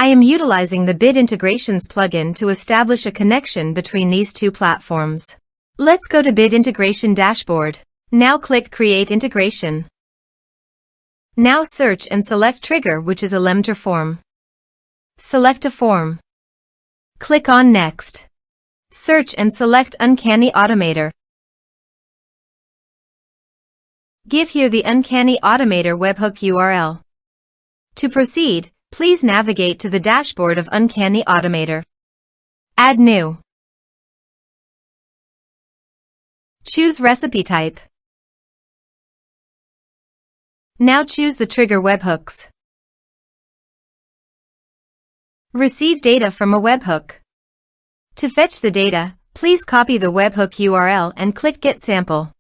I am utilizing the Bit Integrations plugin to establish a connection between these two platforms. Let's go to Bit Integration Dashboard. Now click Create Integration. Now search and select Trigger, which is Elementor Form. Select a form. Click on Next. Search and select Uncanny Automator. Give here the Uncanny Automator webhook URL. To proceed, please navigate to the dashboard of Uncanny Automator. Add New. Choose Recipe Type. Now choose the trigger webhooks. Receive data from a webhook. To fetch the data, please copy the webhook URL and click Get Sample.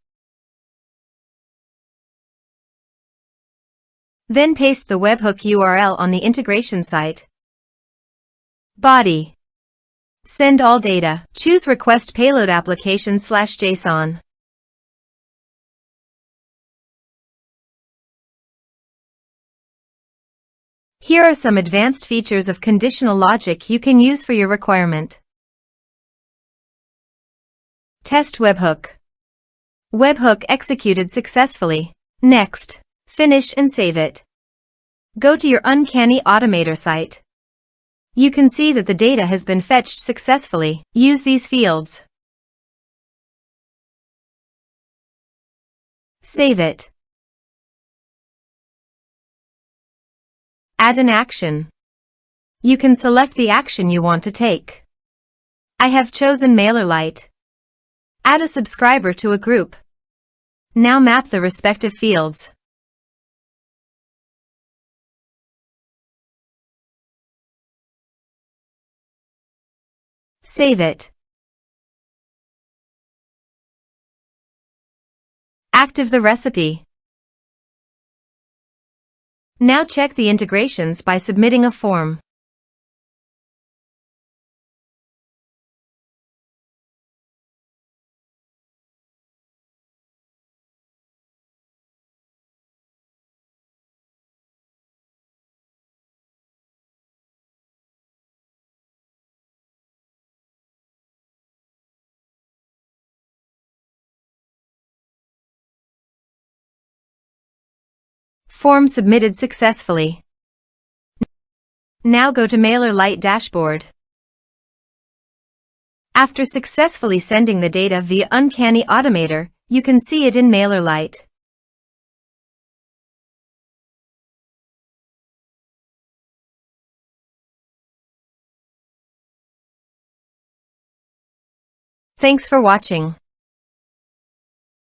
Then paste the webhook URL on the integration site. Body. Send all data. Choose Request Payload Application/JSON. Here are some advanced features of conditional logic you can use for your requirement. Test webhook. Webhook executed successfully. Next. Finish and save it. Go to your Uncanny Automator site. You can see that the data has been fetched successfully. Use these fields. Save it. Add an action. You can select the action you want to take. I have chosen MailerLite. Add a subscriber to a group. Now map the respective fields. Save it. Active the recipe. Now check the integrations by submitting a form. Form submitted successfully. Now go to MailerLite dashboard. After successfully sending the data via Uncanny Automator, you can see it in MailerLite. Thanks for watching.